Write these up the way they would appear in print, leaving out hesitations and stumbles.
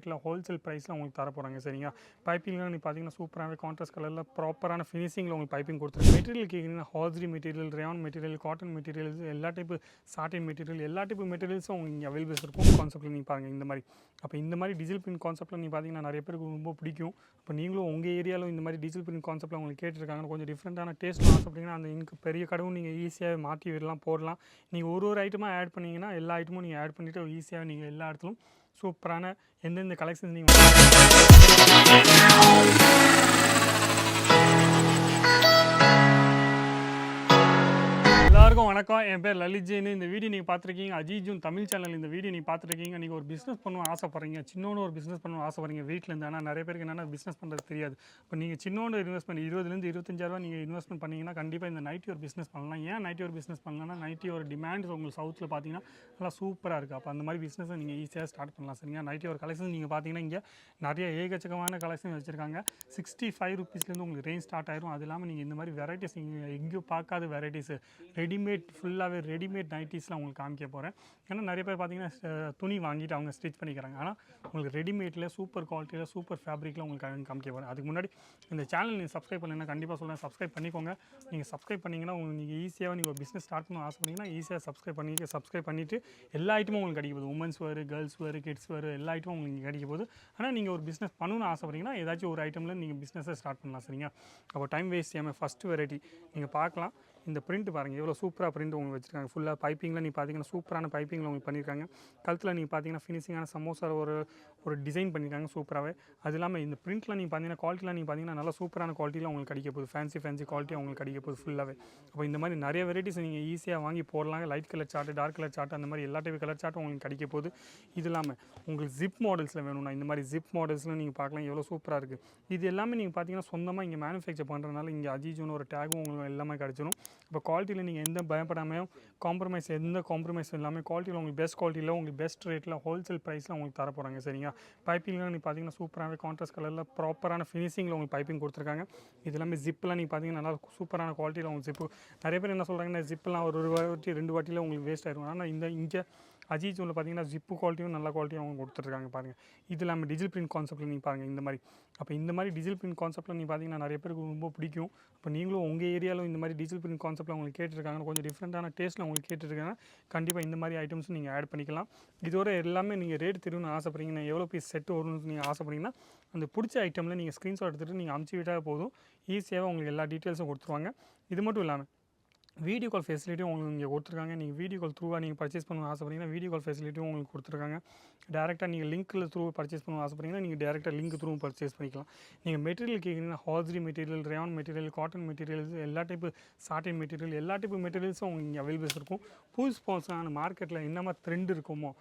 ரேட்டில் ஹோல்சேல் ப்ரைஸில் உங்களுக்கு தர போகிறாங்க சரிங்களா. பைப்பிங்லாம் நீங்கள் பார்த்தீங்கன்னா சூப்பராகவே கான்ட்ராஸ்ட் கலரில் ப்ராப்பரான ஃபினிஷிங்கில் உங்களுக்கு பைப்பிங் கொடுத்துருக்கு. மெட்டீரியல் கேட்குறீங்கன்னா hosiery material, rayon material, cotton materials, எல்லா டைப்பு சாட்டின் மெட்டீரியல், எல்லா டைப்பு மெட்டீரியல்ஸும் உங்களுக்கு இங்கே அவைலபிள்ஸ் இருக்கும். கான்செப்ட்டில் நீங்கள் பாருங்கள் இந்த மாதிரி. அப்போ இந்த மாதிரி டிஜிட்டல் பிரிண்ட் கான்செப்ட்டில் நீங்கள் பார்த்தீங்கன்னா நிறைய பேருக்கு ரொம்ப பிடிக்கும். இப்போ நீங்களும் உங்கள் ஏரியாவில் இந்த மாதிரி டிஜிட்டல் பிரிண்ட் கான்செப்ட்டில் உங்களுக்கு கேட்டிருக்காங்க, கொஞ்சம் டிஃப்ரெண்ட்டான டேஸ்ட் ஆசைப்பட்டீங்கன்னா அந்த இங்கு பெரிய கடவும் நீங்கள் ஈஸியாக மாற்றி விடலாம், போடலாம். நீங்கள் ஒரு ஐட்டமாக ஆட் பண்ணிங்கன்னா எல்லா ஐட்டமும் நீங்கள் ஆட் பண்ணிவிட்டு ஈஸியாக நீங்கள் எல்லா இடத்துலும் சூப்பரான எந்தெந்த கலெக்ஷன்ஸ் நீங்கள் எல்லாருக்கும் வணக்கம். என் பேர் லலித் ஜெயின். இந்த வீடியோ நீங்கள் பார்த்துருக்கீங்க அஜித் ஜூன் தமிழ் சேனல். இந்த வீடியோ நீங்கள் பார்த்துருக்கீங்க. நீங்கள் ஒரு பிஸ்னஸ் பண்ணணும் ஆசைப்பட்றீங்க, சின்னோன்னு ஒரு பிஸ்னஸ் பண்ணணும் ஆசைப்பட்றீங்க வீட்டிலேருந்து. ஆனால் நிறைய பேருக்கு என்னென்னா பிஸ்னஸ் பண்ணுறது தெரியாது. இப்போ நீங்கள் சின்னோண்டு இன்வெஸ்ட்மெண்ட் 20,000 25,000 நீங்கள் இன்வெஸ்ட்மெண்ட் பண்ணிங்கன்னா கண்டிப்பாக இந்த நைட்டி ஒரு பிஸ்னஸ் பண்ணலாம். ஏன் நைட்டி ஒரு பிஸ்னஸ் பண்ணலாம்னா நைட்டி ஒரு டிமாண்ட் உங்களுக்கு சவுத்தில் பார்த்தீங்கன்னா நல்லா சூப்பராக இருக்குது. அப்போ அந்த மாதிரி பிஸ்னஸை நீங்கள் ஈஸியாக ஸ்டார்ட் பண்ணலாம் சரிங்களா. நைட்டி ஒரு கலெக்ஷன் நீங்கள் பார்த்தீங்கன்னா இங்கே நிறைய ஏகச்சக்கமான கலெக்ஷன் வச்சுருக்காங்க. 65 ரூபீஸ்லேருந்து உங்களுக்கு ரேஞ்ச் ஸ்டார்ட் ஆயிரும். அது இல்லாமல் நீங்கள் இந்த மாதிரி வெரைட்டிஸ் நீங்கள் எங்கேயும் பார்க்காத வெரைட்டிஸ் ரெடிமேட் ஃபுல்லாகவே ரெடிமேட் நைட்டிஸ்லாம் உங்களுக்கு காமிக்க போகிறேன். ஏன்னா நிறைய பேர் பார்த்தீங்கன்னா துணி வாங்கிட்டு அவங்க ஸ்டிச் பண்ணிக்கிறாங்க. ஆனால் உங்களுக்கு ரெடிமேட்டில் சூப்பர் குவாலிட்டியில் சூப்பர் ஃபேப்ரிக்கில் உங்களுக்கு காமிக்க போகிறேன். அதுக்கு முன்னாடி இந்த சேனல் நீங்கள் சப்ஸ்கிரைப் பண்ணலைன்னா கண்டிப்பாக சொல்கிறேன், சப்ஸ்கிரைப் பண்ணிக்கோங்க. நீங்கள் சப்ஸ்கிரைப் பண்ணிங்கன்னா நீங்கள் ஈஸியாக நீங்கள் ஒரு பிஸ்னஸ் ஸ்டார்ட் பண்ண ஆசைப்பட்டீங்கன்னா ஈஸியாக சப்ஸ்கிரைப் பண்ணிவிட்டு எல்லா ஐட்டமும் உங்களுக்கு கிடைக்க போகுது. உமன்ஸ் வேறு, கேர்ள்ஸ் வேறு, கிட்ஸ் வேறு, எல்லா ஐட்டமும் உங்களுக்கு கிடைக்க போகுது. ஆனால் நீங்கள் ஒரு பிஸ்னஸ் பண்ணணும்னு ஆசைப்பட்டீங்கன்னா ஏதாச்சும் ஒரு ஐட்டமில் நீங்கள் பிஸ்னஸை ஸ்டார்ட் பண்ணலாம் சரிங்க. அப்போ டைம் வேஸ்ட் செய்யாமல் ஃபஸ்ட்டு வெரைட்டி நீங்கள் பார்க்கலாம். இந்த பிரிண்ட் பாருங்கள், எவ்வளோ சூப்பராக பிரிண்ட் உங்களுக்கு வச்சுருக்காங்க. ஃபுல்லாக பைப்பிங்கில் நீங்கள் பார்த்தீங்கன்னா சூப்பரான பைப்பிங்கில் உங்களுக்கு பண்ணியிருக்காங்க. கழுத்தில் நீங்கள் பார்த்தீங்கன்னா ஃபினிஷிங்கான சமோசா ஒரு டிசைன் பண்ணியிருக்காங்க சூப்பராகவே. அது இல்லாமல் இந்த பிரிண்ட்டில் நீங்கள் பார்த்தீங்கன்னா குவாலிட்டிலாம் நீங்கள் பார்த்தீங்கன்னா நல்லா சூப்பரான குவாலிட்டியில் உங்களுக்கு கிடைக்க போகுது. ஃபேன்சி குவாலிட்டி உங்களுக்கு கிடைக்க போகுது ஃபுல்லாகவே. அப்போ இந்த மாதிரி நிறைய வெரைட்டிஸ் நீங்கள் ஈஸியாக வாங்கி போடலாம். Light colour shirt, dark colour shirt, அந்த மாதிரி எல்லா டைப் கலர் சார்ட்டும் உங்களுக்கு கிடைக்க போகுது. இது இல்லாமல் உங்களுக்கு ஜிப் மாடல்ஸில் வேணும்னா இந்த மாதிரி ஜிப் மாடல்ஸில் நீங்கள் பார்க்கலாம், எவ்வளோ சூப்பராக இருக்குது. இது எல்லாமே நீங்கள் பார்த்தீங்கன்னா சொந்தமாக இங்கே மேனுஃபேக்சர் பண்ணுறதுனால இங்கே அஜித் ஜூன் ஒரு டேகும் உங்களுக்கு எல்லாமே கிடச்சிடும். இப்போ குவாலிட்டியில் நீங்கள் எந்த பயப்படாமையும் எந்த காம்ப்ரமைஸ் இல்லாமல் குவாலிட்டியில் உங்களுக்கு பெஸ்ட் குவாலிட்டியில் உங்களுக்கு பெஸ்ட் ரேட்டில் ஹோல்சேல் ப்ரைஸில் உங்களுக்கு தர போகிறாங்க சரிங்களா. பைப்பிங்லாம் நீங்கள் பார்த்தீங்கன்னா சூப்பராகவே கான்ட்ராஸ்ட் கலரில் ப்ராப்பரான ஃபினிஷிங்கில் உங்களுக்கு பைப்பிங் கொடுத்துருக்காங்க. இது எல்லாமே ஜிப்லாம் நீங்கள் பார்த்தீங்கன்னா நல்லா சூப்பரான குவாலிட்டியில் உங்களுக்கு ஜிப்பு. நிறைய பேர் என்ன சொல்கிறாங்கன்னா ஜிப்லாம் ஒரு வாட்டி 2 வாட்டியில் உங்களுக்கு வேஸ்ட் ஆகிடும். ஆனால் இங்கே அஜித் ஜூனில் பார்த்தீங்கன்னா ஜிப்பு குவாலிட்டியும் நல்ல குவாலிட்டியும் அவங்க கொடுத்துருக்காங்க பாருங்கள். இது இல்லாமல் டிஜிட்டல் பிரிண்ட் கான்செப்ட்டில் நீங்கள் பாருங்கள் இந்த மாதிரி. அப்போ இந்த மாதிரி டிஜிட்டல் பிரிண்ட் கான்செப்ட்டில் நீங்கள் பார்த்தீங்கன்னா நிறைய பேருக்கு ரொம்ப பிடிக்கும். இப்போ நீங்களும் உங்கள் ஏரியாவில் இந்த மாதிரி டிஜிட்டல் பிரிண்ட் கான்செப்ட்டில் உங்களுக்கு கேட்டிருக்காங்க, கொஞ்சம் டிஃப்ரெண்ட்டான டேஸ்ட்டில் உங்களுக்கு கேட்டிருக்காங்க, கண்டிப்பாக இந்த மாதிரி ஐட்டம்ஸும் நீங்கள் ஆட் பண்ணிக்கலாம். இதோட எல்லாமே நீங்கள் ரேட் தெரியும்னு ஆசைப்பட்றீங்கன்னா எவ்வளோ பீஸ் செட் வரும்னு நீங்கள் ஆசைப்பட்றீங்கன்னா அந்த பிடிச்ச ஐட்டமில் நீங்கள் ஸ்க்ரீன்ஷாட் எடுத்துகிட்டு நீங்கள் அமுச்சு விட்டால் போதும். ஈஸியாக உங்களுக்கு எல்லா டீட்டெயில்ஸும் கொடுத்துருவாங்க. இது மட்டும் இல்லாமல் வீடியோ கால் ஃபெசிலிட்டியும் உங்களுக்கு இங்கே கொடுத்துருக்காங்க. நீங்கள் வீடியோ கால் த்ரூவாக நீங்கள் பர்ச்சேஸ் பண்ணணும் ஆசைப்பட்டீங்கன்னா வீடியோ கால் ஃபெசிலிட்டியும் உங்களுக்கு கொடுத்துருக்காங்க. டேரெக்டாக நீங்கள் லிங்க்கில் த்ரூ பர்ச்சேஸ் பண்ணணும் ஆசைப்பட்டீங்கன்னா நீங்கள் டேரெக்டாக லிங்க் த்ரூ பர்ச்சேஸ் பண்ணிக்கலாம். நீங்கள் மெட்டீரியல் கேட்குறீங்கன்னா hosiery material, rayon material, cotton materials, எல்லா டைப்பு சாட்டின் மெட்டீரியல், எல்லா டைப்பு மெட்டீரியல்ஸும் உங்களுக்கு இங்கே அவைலபிள்ஸ் இருக்கும். புதுசான மார்க்கெட்டில் என்ன மாதிரி ட்ரெண்ட் இருக்குமோ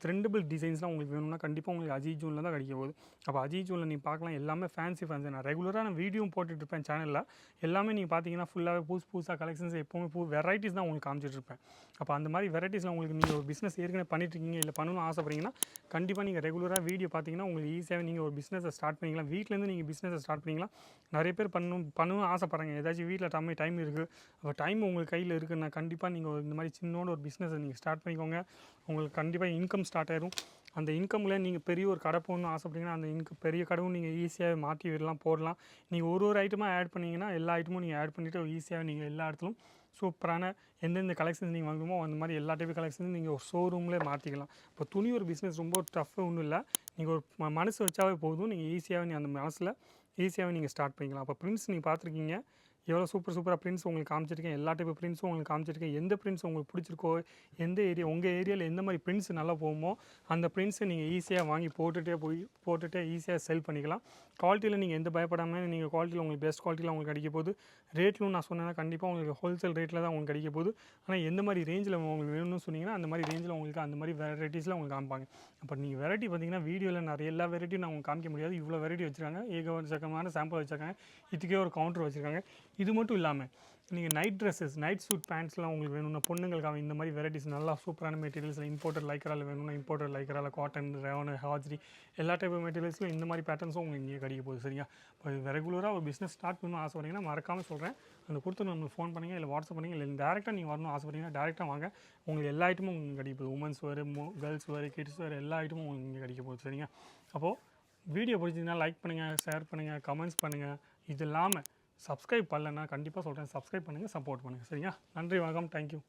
ட்ரெண்டபிள் டிசைன்ஸ்லாம் உங்களுக்கு வேணும்னா கண்டிப்பாக உங்களுக்கு அஜித் ஜூனில் தான் கிடைக்க போகுது. அப்போ அஜித் ஜூனில் நீங்கள் பார்க்கலாம், எல்லாமே ஃபேன்சி நான் ரெகுலராக நான் வீடியோவும் போட்டுட்ருப்பேன் சேனலில். எல்லாமே நீங்கள் பார்த்தீங்கன்னா ஃபுல்லாகவே புதுசாக கலெக்ஷன்ஸ் எப்போவுமே வெரைட்டிஸ் தான் உங்களுக்கு காமிச்சிட்ருப்பேன். அப்போ அந்த மாதிரி வெரைட்டிஸில் உங்களுக்கு நீங்கள் ஒரு பிஸ்னஸ் ஏற்கனவே பண்ணிட்டுருக்கீங்க இல்லை பண்ணணும்னு ஆசைப்பட்றீங்கன்னா கண்டிப்பாக நீங்கள் ரெகுலராக வீடியோ பார்த்தீங்கன்னா உங்களுக்கு ஈஸியாக நீங்கள் ஒரு பிஸ்னஸை ஸ்டார்ட் பண்ணிக்கலாம். வீட்டிலேருந்து நீங்கள் பிஸ்னஸை ஸ்டார்ட் பண்ணிக்கலாம். நிறைய பேர் பண்ணணும்னு ஆசைப்பட்றாங்க, ஏதாச்சும் வீட்டில் டைம் இருக்குது. அப்போ டைம் உங்களுக்கு கையில் இருக்குன்னா கண்டிப்பாக நீங்கள் இந்த மாதிரி சின்னோட ஒரு பிஸ்னஸை நீங்கள் ஸ்டார்ட் பண்ணிக்கோங்க. உங்களுக்கு கண்டிப்பாக இன்கம் ஸ்டார்ட் ஆயிரும். அந்த இன்கமில் நீங்கள் பெரிய ஒரு கடை போகணுன்னு ஆசைப்பட்டீங்கன்னா அந்த பெரிய கடைவும் நீங்கள் ஈஸியாக மாற்றி விடலாம், போடலாம். நீங்கள் ஒரு ஐட்டமாக ஆட் பண்ணிங்கன்னா எல்லா ஐட்டமும் நீங்கள் ஆட் பண்ணிவிட்டு ஈஸியாக நீங்கள் எல்லா இடத்துலும் சூப்பரான எந்தெந்த கலெக்ஷன்ஸ் நீங்கள் வாங்குமோ அந்த மாதிரி எல்லா டைப் கலெக்ஷன்ஸும் நீங்கள் ஒரு ஷோரூம்லேயே மாற்றிக்கலாம். இப்போ துணி ஒரு பிஸ்னஸ் ரொம்ப டஃப் ஒன்றும் இல்லை. நீங்கள் ஒரு மனசு வச்சாவே போதும், நீங்கள் ஈஸியாகவே அந்த மனசில் ஈஸியாகவே நீங்கள் ஸ்டார்ட் பண்ணிக்கலாம். அப்போ பிரிண்ட்ஸ் நீங்கள் பார்த்துருக்கீங்க, எவ்வளோ சூப்பராக பிரிண்ட்ஸ் உங்களுக்கு காமிச்சிருக்கேன். எல்லா டைப்பு பிரிண்ட்ஸும் உங்களுக்கு காமிச்சிருக்கேன். எந்த பிரிண்ட்ஸ் உங்களுக்கு பிடிச்சிருக்கோ, எந்த உங்கள் ஏரியாவில் எந்த மாதிரி பிரிண்ட்ஸ் நல்லா போகுமோ அந்த பிரிண்ட்ஸை நீங்கள் ஈஸியாக வாங்கி போட்டுகிட்டே ஈஸியாக செல் பண்ணிக்கலாம். குவாலிட்டியில் நீங்கள் எந்த பயப்படாமல் நீங்கள் குவாலிட்டியில் உங்களுக்கு பெஸ்ட் குவாலிட்டியில் உங்களுக்கு கிடைக்க போகுது. ரேட்லும் நான் சொன்னேன்னா கண்டிப்பாக உங்களுக்கு ஹோல்சேல் ரேட்டில் தான் உங்களுக்கு கிடைக்க போகுது. ஆனால் எந்த மாதிரி ரேஞ்சில் உங்களுக்கு வேணும்னு சொன்னீங்கன்னா அந்த மாதிரி ரேஞ்சில் உங்களுக்கு அந்த மாதிரி வெரைட்டிஸில் உங்களுக்கு காமிப்பாங்க. அப்போ நீங்கள் வெரைட்டி பார்த்தீங்கன்னா வீடியோவில் எல்லா வெரைட்டியும் நான் உங்களுக்கு காமிக்க முடியாது. இவ்வளோ வெரைட்டி வச்சுருக்காங்க, ஏகச்சக்கமான சாம்பிள் வச்சுருக்காங்க, இதுக்கே ஒரு கவுண்டர் வச்சுருக்காங்க. இது மட்டும் இல்லாமல் நீங்கள் நைட் ட்ரெஸ்ஸஸ், நைட் சூட் பேண்ட்ஸ்லாம் உங்களுக்கு வேணும்னா பொண்ணுங்களுக்காக இந்த மாதிரி வெரைட்டிஸ் நல்லா சூப்பரான மெட்டீரியல்ஸில் இம்போர்ட்டட் லைக்ராவில் வேணும்னா இம்போர்ட்டட் லைக்ராவில் காட்டன், ரேயான், ஹாஜ்ரி எல்லா டைப் மெட்டீரியல்ஸில் இந்த மாதிரி பேட்டர்ன்ஸும் உங்களுக்கு இங்கே கிடைக்க போகுது சரிங்க. இப்போ ரெகுலராக ஒரு பிஸ்னஸ் ஸ்டார்ட் பண்ணணும் ஆசைப்பட்டீங்கன்னா மறக்காமல் சொல்கிறேன், அந்த கொடுத்து நம்மளுக்கு ஃபோன் பண்ணுங்கள், இல்லை வாட்ஸ்அப் பண்ணுங்கள், இல்லை டேரெக்டாக நீங்கள் வரணும் ஆசைப்பட்டீங்கன்னா டேரெக்டாக வாங்க. உங்களுக்கு எல்லா ஐட்டமும் உங்களுக்கு கிடைக்க போகுது. உமன்ஸ் வேறு, கேர்ள்ஸ் வேறு, கிட்ஸ் வேறு, எல்லா ஐட்டமும் உங்களுக்கு இங்கே கிடைக்க போகுது சரிங்க. அப்போது வீடியோ பிடிச்சிருந்தா லைக் பண்ணுங்கள், ஷேர் பண்ணுங்கள், கமெண்ட்ஸ் பண்ணுங்கள். இது இல்லாமல் சப்ஸ்கிரைப் பண்ணலன்னா கண்டிப்பாக சொல்கிறேன், சப்ஸ்கிரைப் பண்ணுங்கள், சப்போர்ட் பண்ணுங்கள். சரிங்களா? நன்றி, வணக்கம், தேங்க்யூ.